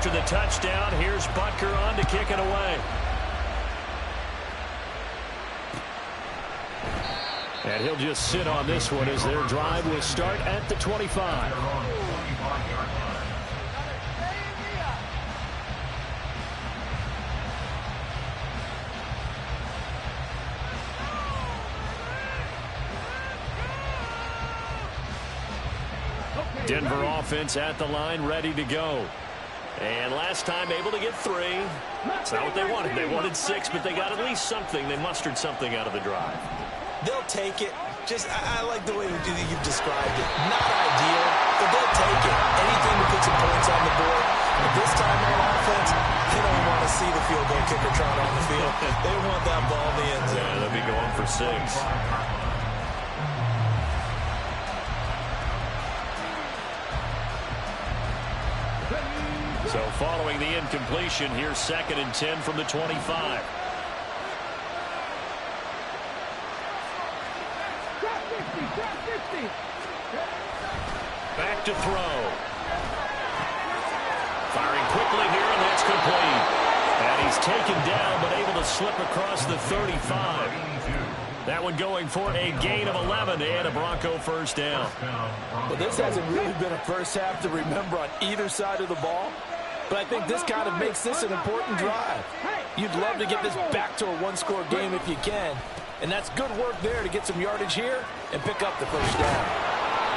after the touchdown. Here's Butker on to kick it away. And he'll just sit on this one as their drive will start at the 25. Denver offense at the line, ready to go. And last time able to get 3. That's not what they wanted. They wanted 6, but they got at least something. They mustered something out of the drive. They'll take it. I like the way you've described it. Not ideal, but they'll take it. Anything to put some points on the board. But this time on offense, they don't want to see the field goal kicker trot on the field. They want that ball in the end zone. Yeah, they'll be going for 6. So following the incompletion, here's 2nd and 10 from the 25. Back to throw. Firing quickly here, and that's complete. And he's taken down, but able to slip across the 35. That one going for a gain of 11 and a Bronco first down. Well, this hasn't really been a first half to remember on either side of the ball. But I think this kind of makes this an important drive. You'd love to get this back to a one-score game if you can. And that's good work there to get some yardage here and pick up the first down.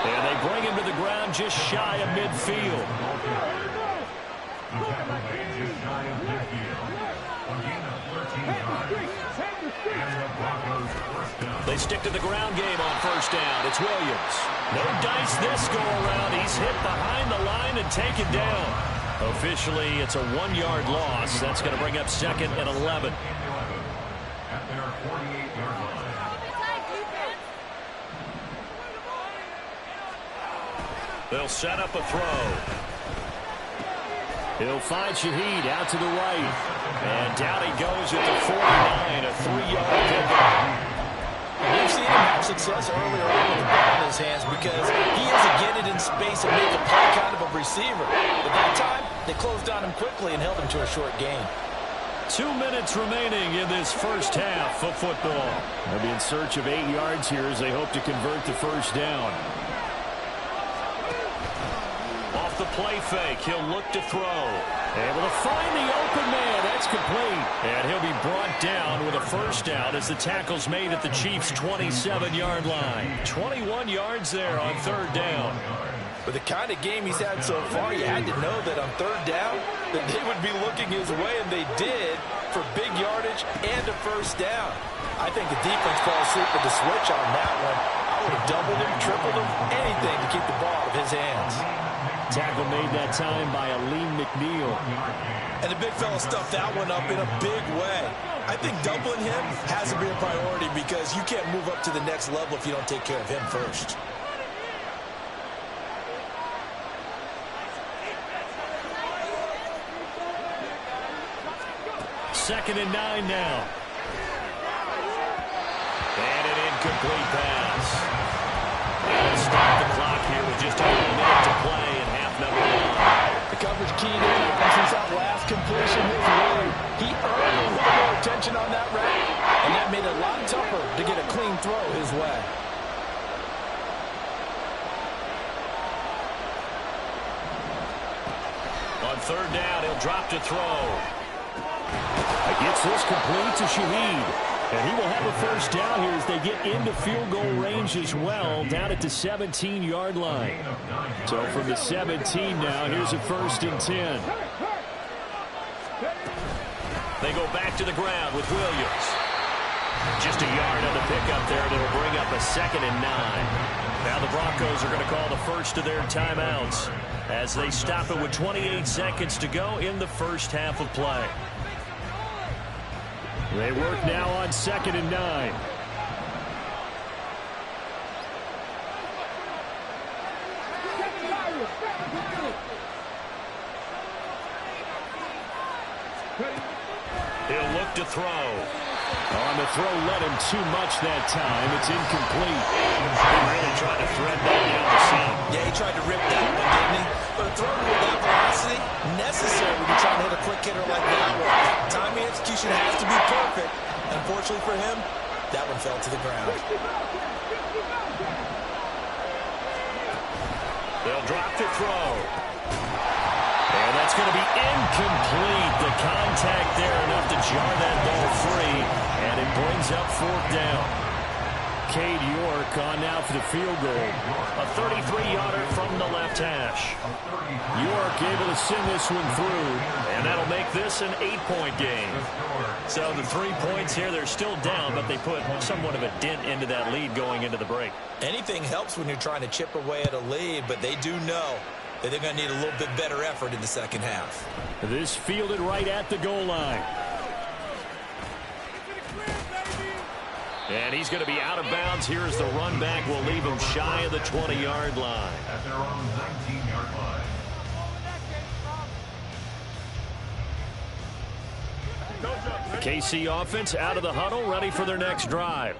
And they bring him to the ground just shy of midfield. They stick to the ground game on first down. It's Williams. No dice this go-around. He's hit behind the line and taken down. Officially, it's a 1-yard loss. That's going to bring up 2nd and 11. They'll set up a throw. He'll find Shaheed out to the right. And down he goes at the 49, a 3-yard pickup. We've seen him have success earlier on with the ball in his hands because he is a get it in space and make a play kind of a receiver. But that time, they closed on him quickly and held him to a short gain. 2 minutes remaining in this first half of football. They'll be in search of 8 yards here as they hope to convert the first down. Off the play fake, he'll look to throw. Able to find the open man. That's complete. And he'll be brought down with a first down as the tackle's made at the Chiefs' 27-yard line. 21 yards there on 3rd down. With the kind of game he's had so far, you had to know that on 3rd down that they would be looking his way, and they did, for big yardage and a first down. I think the defense fell asleep with the switch on that one. I would have doubled him, tripled him, anything to keep the ball out of his hands. Tackle made that time by Aleem McNeil. And the big fella stuffed that one up in a big way. I think doubling him has to be a priority because you can't move up to the next level if you don't take care of him first. Second and 9 now. And an incomplete pass. And stop the clock here with just over a minute to play in half number 1. The coverage keyed in, and since that last completion his way, he earned a little more attention on that route, and that made it a lot tougher to get a clean throw his way. On 3rd down, he'll drop to throw. Gets this complete to Shaheed. And he will have a first down here as they get into field goal range as well, down at the 17-yard line. So from the 17 now, here's a 1st and 10. They go back to the ground with Williams. Just a yard on the pickup there, and it'll bring up a 2nd and 9. Now the Broncos are going to call the first of their timeouts as they stop it with 28 seconds to go in the first half of play. They work now on 2nd and 9. He'll look to throw. On the throw, led him too much that time. It's incomplete. He really tried to thread that down the seam. Yeah, he tried to rip that one, didn't he? But a throw with that velocity, necessary hitter like that one. Timing execution has to be perfect. Unfortunately for him, that one fell to the ground. They'll drop to throw. And that's going to be incomplete. The contact there enough to jar that ball free. And it brings up fourth down. Cade York on now for the field goal. A 33-yarder from the left hash. York able to send this one through. And that'll make this an 8-point game. So the 3 points here, they're still down, but they put somewhat of a dent into that lead going into the break. Anything helps when you're trying to chip away at a lead, but they do know that they're going to need a little bit better effort in the second half. This fielded right at the goal line. And he's going to be out of bounds. Here's the run back. We'll leave him shy of the 20-yard line. At their own 19-yard line. The KC offense out of the huddle, ready for their next drive.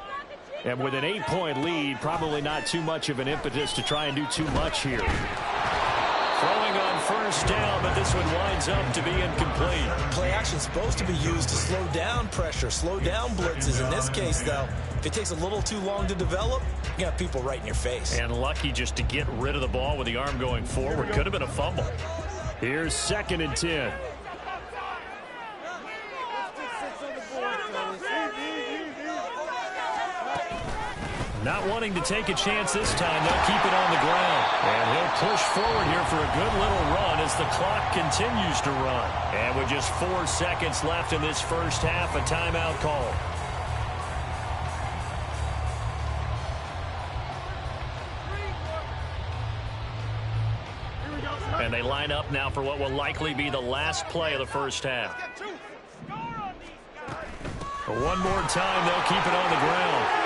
And with an 8-point lead, probably not too much of an impetus to try and do too much here. Throwing on first down, but this one winds up to be incomplete. Play action supposed to be used to slow down pressure, slow down blitzes. In this case, though, if it takes a little too long to develop, you got people right in your face. And lucky just to get rid of the ball with the arm going forward. Could have been a fumble. Here's 2nd and 10. Not wanting to take a chance this time. They'll keep it on the ground. And he'll push forward here for a good little run as the clock continues to run. And with just 4 seconds left in this first half, a timeout call. And they line up now for what will likely be the last play of the first half. One more time, they'll keep it on the ground.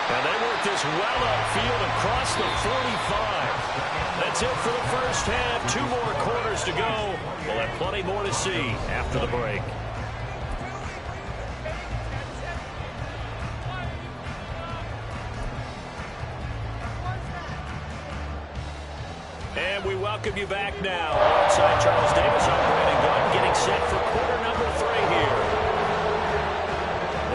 And they work this well upfield across the 45. That's it for the first half. 2 more quarters to go. We'll have plenty more to see after the break. And we welcome you back now. Alongside Charles Davis, I'm Brandon Gunn, getting set for quarter number 3 here.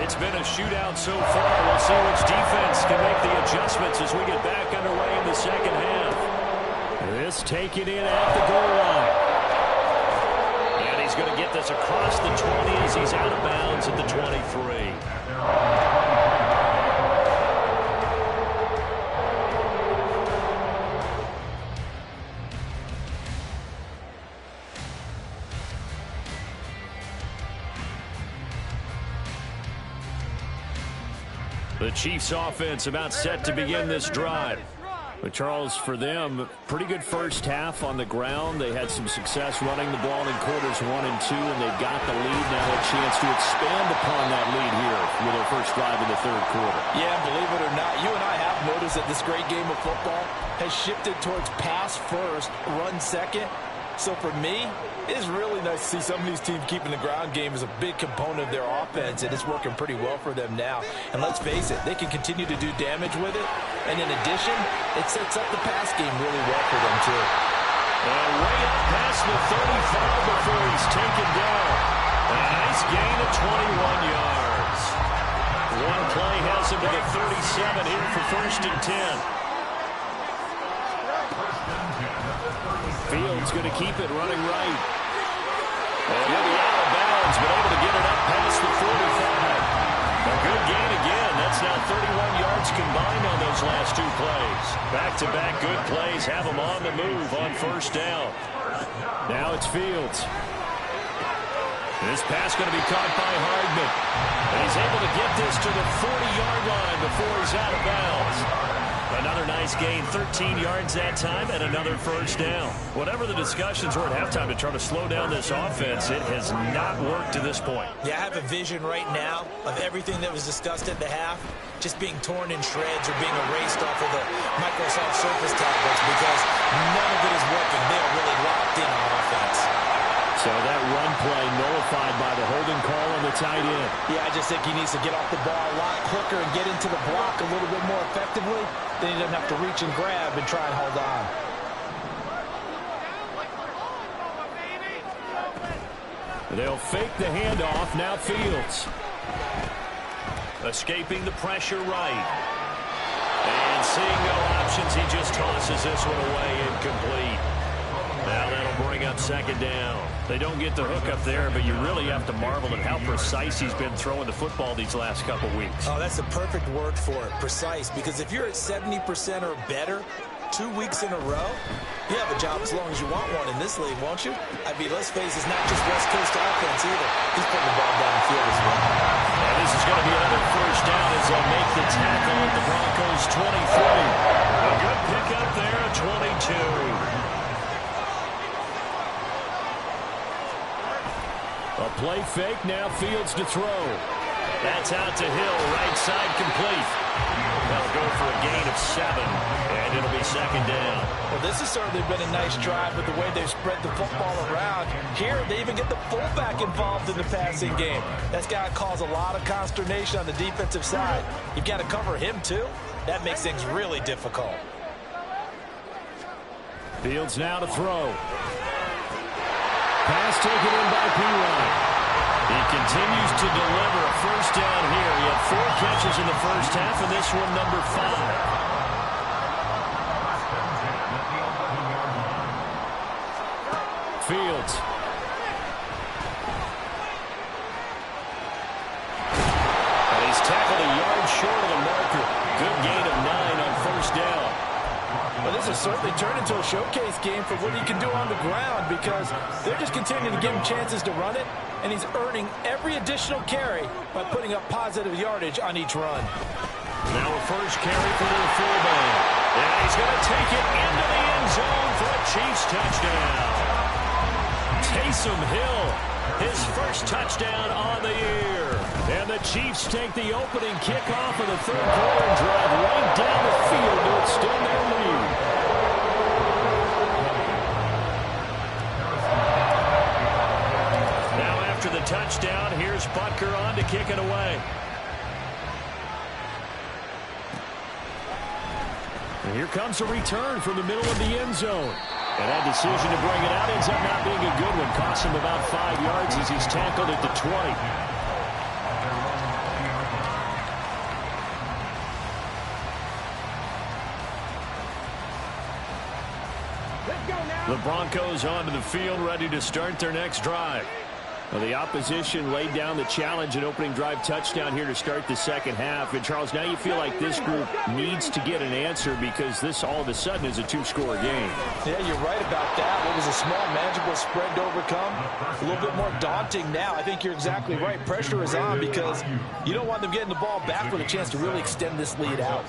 It's been a shootout so far. We'll see which defense can make the adjustments as we get back underway in the second half. This taken in at the goal line. And he's going to get this across the 20 as he's out of bounds at the 23. The Chiefs offense about set to begin this drive. But Charles, for them, pretty good first half on the ground. They had some success running the ball in quarters 1 and 2, and they've got the lead now, a chance to expand upon that lead here with their first drive in the third quarter. Yeah, believe it or not, you and I have noticed that this great game of football has shifted towards pass first, run second. So for me, it is really nice to see some of these teams keeping the ground game as a big component of their offense, and it's working pretty well for them now. And let's face it, they can continue to do damage with it. And in addition, it sets up the pass game really well for them, too. And way up past the 35 before he's taken down. A nice gain of 21 yards. One play has him to the 37 here for 1st and 10. Fields going to keep it running right. And he'll be out of bounds, but able to get it up past the 45. A good gain again. That's now 31 yards combined on those last 2 plays. Back-to-back good plays have them on the move on first down. Now it's Fields. This pass going to be caught by Hardman. And he's able to get this to the 40-yard line before he's out of bounds. Another nice gain, 13 yards that time, and another first down. Whatever the discussions were at halftime to try to slow down this offense, it has not worked to this point. Yeah, I have a vision right now of everything that was discussed at the half just being torn in shreds or being erased off of the Microsoft Surface tablets because none of it is working. They're really locked in on offense. So that run play nullified by the holding call on the tight end. Yeah, I just think he needs to get off the ball a lot quicker and get into the block a little bit more effectively. Then he doesn't have to reach and grab and try and hold on. They'll fake the handoff. Now Fields. Escaping the pressure right. And seeing no options, he just tosses this one away, incomplete. Now that'll bring up second down. They don't get the hook up there, but you really have to marvel at how precise he's been throwing the football these last couple weeks. Oh, that's the perfect word for it, precise, because if you're at 70% or better 2 weeks in a row, you have a job as long as you want one in this league, won't you? I mean, let's face it, it's not just West Coast offense either. He's putting the ball downfield as well. And this is going to be another first down as they'll make the tackle at the Broncos' 23. A good pickup there at 22. A play fake, now Fields to throw. That's out to Hill, right side complete. They'll go for a gain of 7, and it'll be second down. Well, this has certainly been a nice drive with the way they've spread the football around. Here, they even get the fullback involved in the passing game. That's got to cause a lot of consternation on the defensive side. You've got to cover him, too. That makes things really difficult. Fields now to throw. Pass taken in by P-Ryan. He continues to deliver a first down here. He had 4 catches in the first half, and this one number 5. Fields. And he's tackled a yard short of the marker. Good gain of 9 on first down. Well, this has certainly turned into a showcase game for what he can do on the ground because they're just continuing to give him chances to run it, and he's earning every additional carry by putting up positive yardage on each run. Now a first carry for the fullback. And he's going to take it into the end zone for a Chiefs touchdown. Taysom Hill, his first touchdown on the year. And the Chiefs take the opening kickoff of the third quarter and drive right down the field to extend their lead. Now after the touchdown, here's Butker on to kick it away. And here comes a return from the middle of the end zone. And that decision to bring it out ends up not being a good one. Costs him about 5 yards as he's tackled at the 20. The Broncos onto the field, ready to start their next drive. Well, the opposition laid down the challenge and opening drive touchdown here to start the second half. And, Charles, now you feel like this group needs to get an answer because this all of a sudden is a 2-score game. Yeah, you're right about that. What was a small, manageable spread to overcome, a little bit more daunting now. I think you're exactly right. Pressure is on because you don't want them getting the ball back with a chance to really extend this lead out.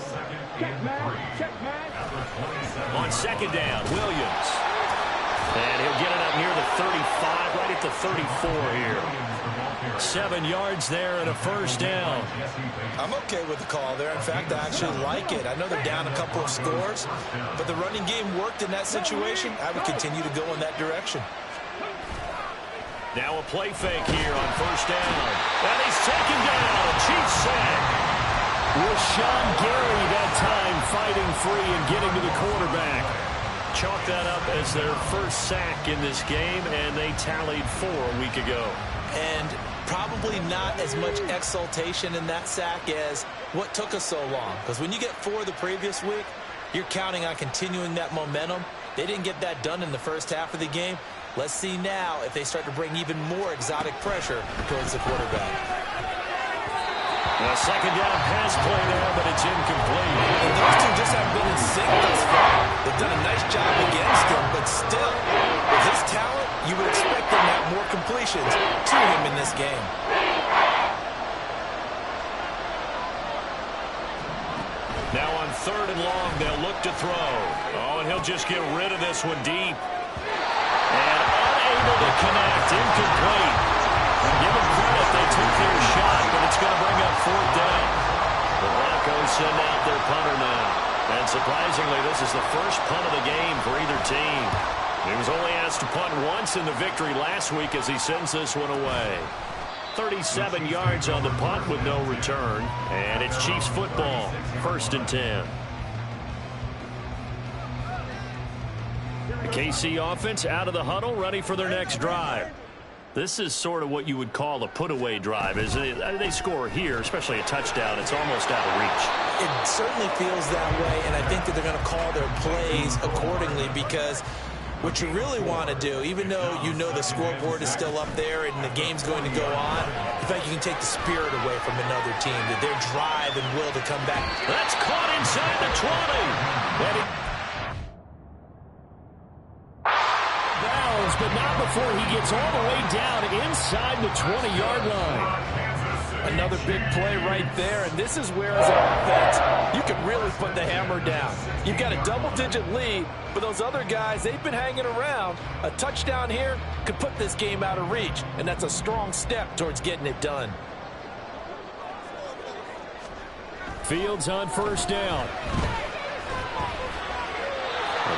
On second down, Williams. And he'll get it up near the 35, right at the 34 here. 7 yards there and a first down. I'm okay with the call there. In fact, I actually like it. I know they're down a couple of scores, but the running game worked in that situation. I would continue to go in that direction. Now a play fake here on first down. And he's taken down. Chiefs sack. Rashawn Gary that time fighting free and getting to the quarterback. Chalk that up as their first sack in this game, and they tallied 4 a week ago. And probably not as much exultation in that sack as what took us so long. Because when you get 4 the previous week, you're counting on continuing that momentum. They didn't get that done in the first half of the game. Let's see now if they start to bring even more exotic pressure towards the quarterback. A second down pass play there, but it's incomplete. And those two just haven't been in sync thus far. They've done a nice job against him, but still, with his talent, you would expect them to have more completions to him in this game. Now on third and long, they'll look to throw. Oh, and he'll just get rid of this one deep. And unable to connect, incomplete. Give them credit, they took their shot, but it's going to bring up fourth down. The Broncos send out their punter now. And surprisingly, this is the first punt of the game for either team. He was only asked to punt once in the victory last week as he sends this one away. 37 yards on the punt with no return. And it's Chiefs football, 1st and 10. The KC offense out of the huddle, ready for their next drive. This is sort of what you would call a put-away drive. They score here, especially a touchdown. It's almost out of reach. It certainly feels that way, and I think that they're going to call their plays accordingly because what you really want to do, even though you know the scoreboard is still up there and the game's going to go on, I think you can take the spirit away from another team, that their drive and will to come back. That's caught inside the 20. But not before he gets all the way down inside the 20-yard line. Another big play right there, and this is where, as an offense, you can really put the hammer down. You've got a double-digit lead, but those other guys, they've been hanging around. A touchdown here could put this game out of reach, and that's a strong step towards getting it done. Fields on first down.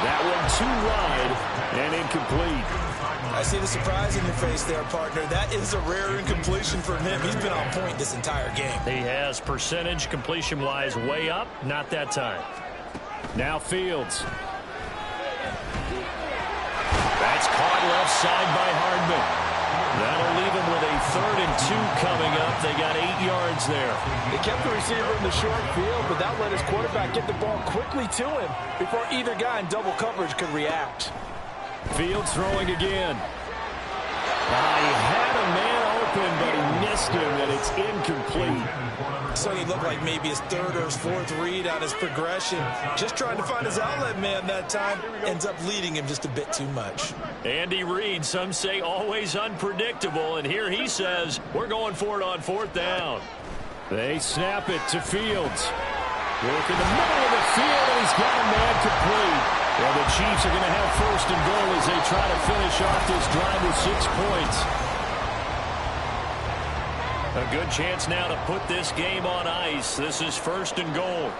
That one too wide and incomplete. I see the surprise in your face there, partner. That is a rare incompletion from him. He's been on point this entire game. He has percentage completion-wise way up. Not that time. Now Fields. That's caught left side by Hardman. That'll leave him with a 3rd and 2 coming up. They got 8 yards there. They kept the receiver in the short field, but that let his quarterback get the ball quickly to him before either guy in double coverage could react. Fields throwing again. He had a man open, but he missed him, and it's incomplete. So he looked like maybe his 3rd or his 4th read on his progression. Just trying to find his outlet man that time. Ends up leading him just a bit too much. Andy Reid, some say always unpredictable, and here he says, we're going for it on 4th down. They snap it to Fields. Work in the middle of the field, and he's got a man complete. Well, the Chiefs are going to have 1st and goal as they try to finish off this drive with 6 points. A good chance now to put this game on ice. This is 1st and goal.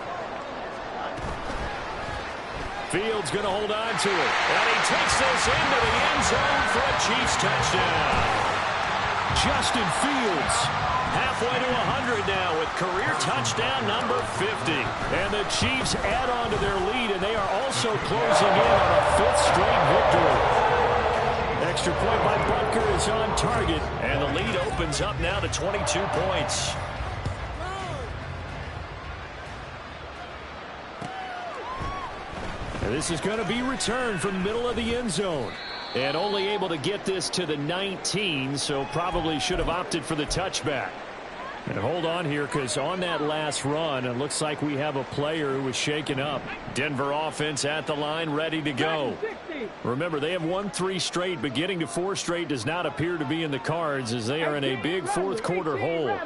Fields going to hold on to it. And he takes this into the end zone for a Chiefs touchdown. Justin Fields halfway to 100 now with career touchdown number 50. And the Chiefs add on to their lead, and they are also closing in on a 5th straight victory. Extra point by Butker is on target, and the lead opens up now to 22 points. And this is going to be returned from the middle of the end zone. And only able to get this to the 19, so probably should have opted for the touchback. And hold on here, because on that last run, it looks like we have a player who was shaken up. Denver offense at the line, ready to go. Remember, they have won 3 straight, but getting to 4 straight does not appear to be in the cards as they are in a big 4th quarter hole.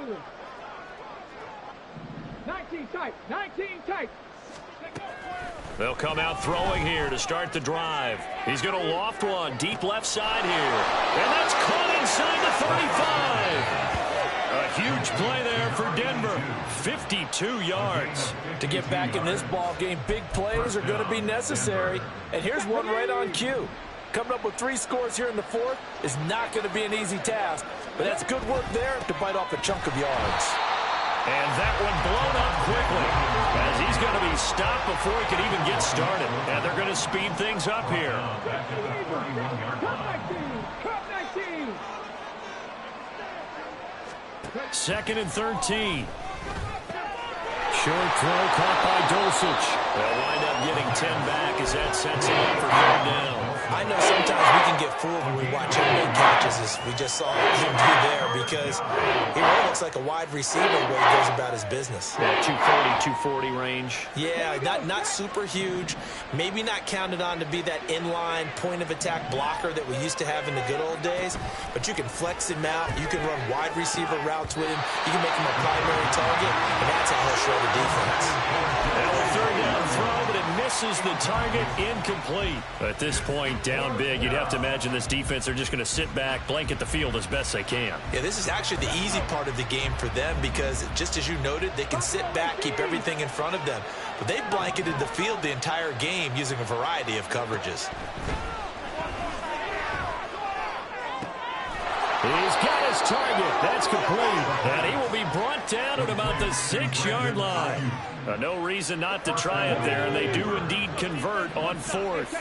19 tight, 19 tight. They'll come out throwing here to start the drive. He's going to loft one deep left side here. And that's caught inside the 35. A huge play there for Denver. 52 yards. To get back in this ball game, big plays are going to be necessary. And here's one right on cue. Coming up with 3 scores here in the 4th is not going to be an easy task. But that's good work there to bite off a chunk of yards. And that one blown up quickly as he's going to be stopped before he can even get started. And they're going to speed things up here. Second and 13. Short throw caught by Dulcich. They'll wind up getting 10 back as that sets him up for 3rd down. I know sometimes we can get fooled when we watch him make catches, as we just saw him do there, because he really looks like a wide receiver the way he goes about his business. That 240 range. Yeah, not super huge. Maybe not counted on to be that inline point-of-attack blocker that we used to have in the good old days, but you can flex him out. You can run wide receiver routes with him. You can make him a primary target, and that's how he'll show the defense. Now a 3rd down throw, but it misses the target, incomplete. At this point, down big, you'd have to imagine this defense, they're just going to sit back, blanket the field as best they can. Yeah, this is actually the easy part of the game for them because, just as you noted, they can sit back, keep everything in front of them. But they've blanketed the field the entire game using a variety of coverages. He's got his target. That's complete. And he will be brought down at about the 6-yard line. No reason not to try it there, and they do indeed convert on 4th.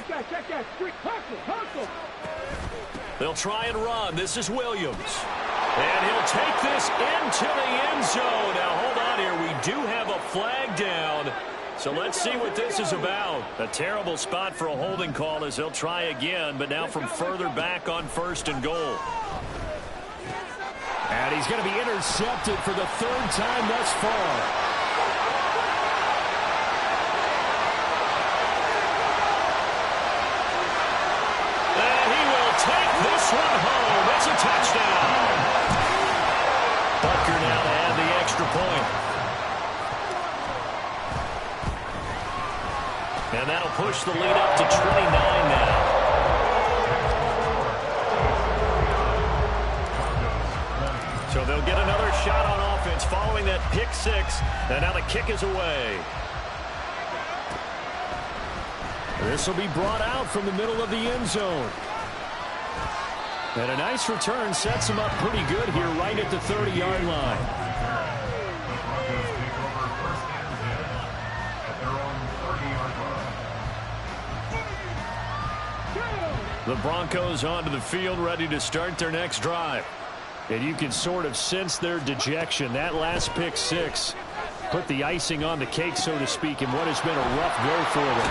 They'll try and run. This is Williams. And he'll take this into the end zone. Now, hold on here. We do have a flag down. So let's see what this is about. A terrible spot for a holding call as they'll try again, but now from further back on 1st and goal. And he's going to be intercepted for the 3rd time thus far. And he will take this one home. It's a touchdown. Bucker now to add the extra point. And that'll push the lead up to 29 now. So they'll get another shot on offense following that pick 6. And now the kick is away. This will be brought out from the middle of the end zone. And a nice return sets him up pretty good here right at the 30-yard line. The Broncos onto the field ready to start their next drive. And you can sort of sense their dejection. That last pick 6 put the icing on the cake, so to speak, in what has been a rough go for them.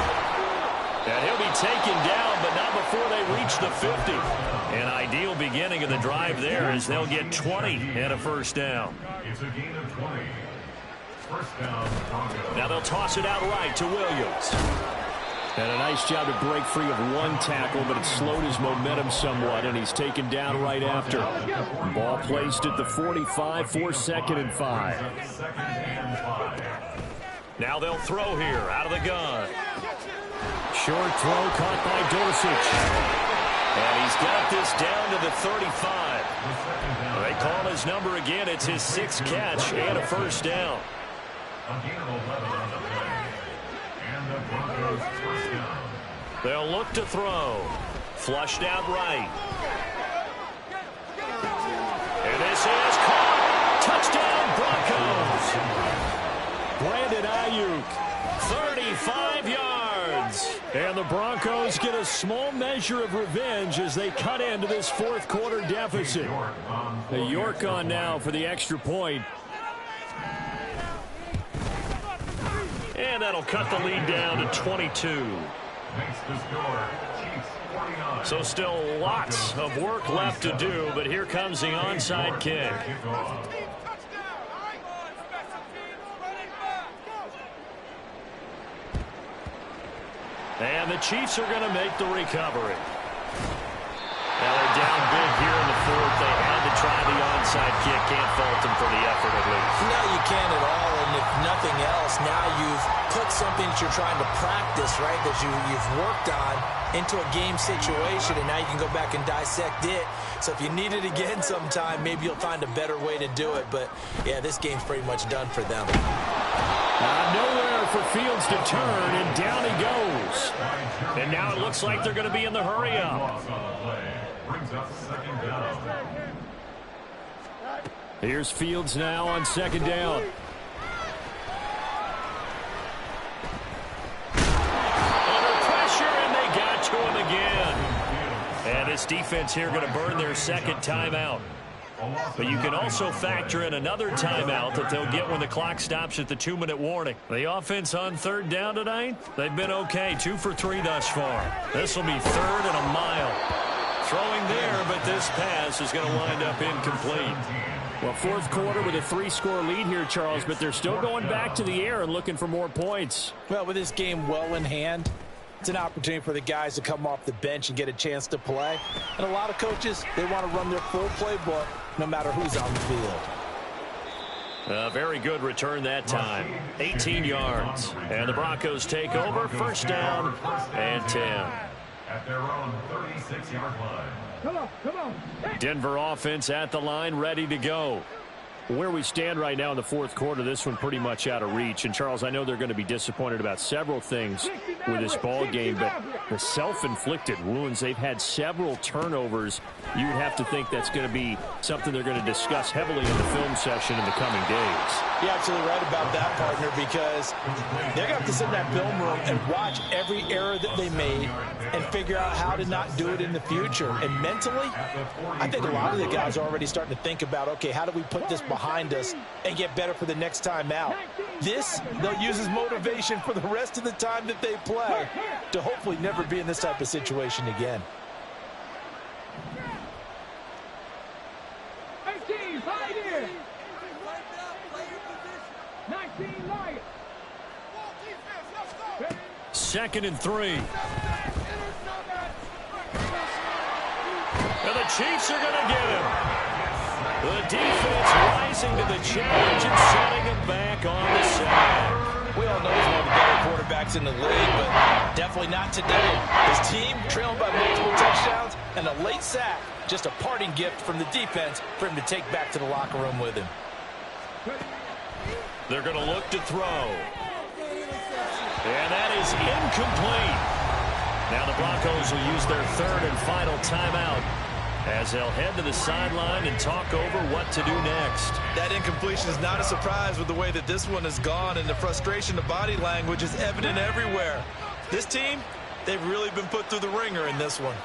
And he'll be taken down, but not before they reach the 50. An ideal beginning of the drive there as they'll get 20 and a 1st down. It's a gain of 20. 1st down, Broncos. Now they'll toss it out right to Williams. And a nice job to break free of one tackle, but it slowed his momentum somewhat, and he's taken down right after. Ball placed at the 45 for 2nd and 5. Now they'll throw here out of the gun. Short throw caught by Dorsich. And he's got this down to the 35. They call his number again. It's his 6th catch and a 1st down. They'll look to throw. Flushed out right. And this is caught. Touchdown, Broncos. Brandon Ayuk, 35 yards. And the Broncos get a small measure of revenge as they cut into this 4th quarter deficit. The York on now for the extra point. And that'll cut the lead down to 22. So still lots of work left to do, but here comes the onside kick. And the Chiefs are going to make the recovery. Now they're down big here in the 4th. They had to try the onside kick. Can't fault them for the effort at least. No, you can't at all. And if nothing else, now you've put something that you're trying to practice, right, that you've worked on into a game situation, and now you can go back and dissect it. So if you need it again sometime, maybe you'll find a better way to do it. But, yeah, this game's pretty much done for them. Nowhere for Fields to turn, and down he goes. And now it looks like they're going to be in the hurry-up. Here's Fields now on 2nd down. Under pressure, and they got to him again. And this defense here going to burn their 2nd timeout. But you can also factor in another timeout that they'll get when the clock stops at the 2-minute warning. The offense on 3rd down tonight, they've been okay. 2 for 3 thus far. This will be 3rd and a mile. Throwing there, but this pass is going to wind up incomplete. Well, 4th quarter with a 3-score lead here, Charles, but they're still going back to the air and looking for more points. Well, with this game well in hand, it's an opportunity for the guys to come off the bench and get a chance to play. And a lot of coaches, they want to run their full playbook no matter who's on the field. A very good return that time. 18 yards. And the Broncos take over. 1st down and 10. At their own 36-yard line. Come on, come on. Denver offense at the line, ready to go. Where we stand right now in the fourth quarter, this one pretty much out of reach. And, Charles, I know they're going to be disappointed about several things with this ball game, but the self-inflicted wounds, they've had several turnovers. You would have to think that's going to be something they're going to discuss heavily in the film session in the coming days. You're absolutely right about that, partner, because they're going to have to sit in that film room and watch every error that they made and figure out how to not do it in the future. And mentally, I think a lot of the guys are already starting to think about, okay, how do we put this behind us and get better for the next time out? This, they'll use as motivation for the rest of the time that they play to hopefully never be in this type of situation again. 18, right here. 19, Lions. 2nd and 3. And the Chiefs are going to get him. The defense rising to the challenge and setting him back on the sack. We all know he's one of the better quarterbacks in the league, but definitely not today. His team trailing by multiple touchdowns and a late sack. Just a parting gift from the defense for him to take back to the locker room with him. They're going to look to throw. And that is incomplete. Now the Broncos will use their 3rd and final timeout as they'll head to the sideline and talk over what to do next. That incompletion is not a surprise with the way that this one has gone, and the frustration of body language is evident everywhere. This team, they've really been put through the ringer in this one.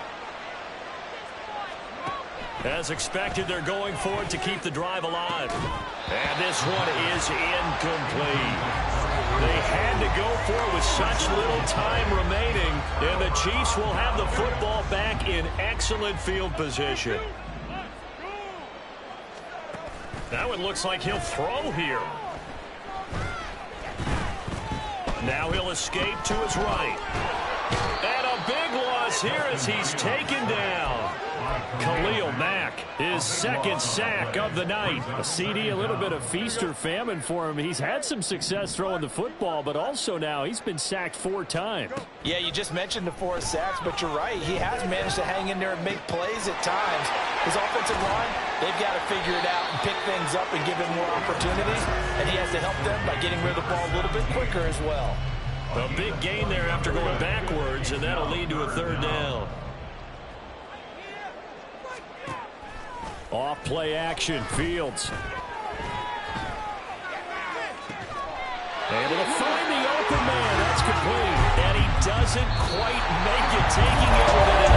As expected, they're going for it to keep the drive alive. And this one is incomplete. They had to go for it with such little time remaining, and the Chiefs will have the football back in excellent field position. Now it looks like he'll throw here. Now he'll escape to his right. And a big loss here as he's taken down. Khalil Mack, his 2nd sack of the night. A CD, a little bit of feast or famine for him. He's had some success throwing the football, but also now he's been sacked 4 times. Yeah, you just mentioned the 4 sacks, but you're right. He has managed to hang in there and make plays at times. His offensive line, they've got to figure it out and pick things up and give him more opportunities, and he has to help them by getting rid of the ball a little bit quicker as well. A big gain there after going backwards, and that'll lead to a 3rd down. Off play action, Fields. Able to find the open man. That's complete. And he doesn't quite make it, taking it with an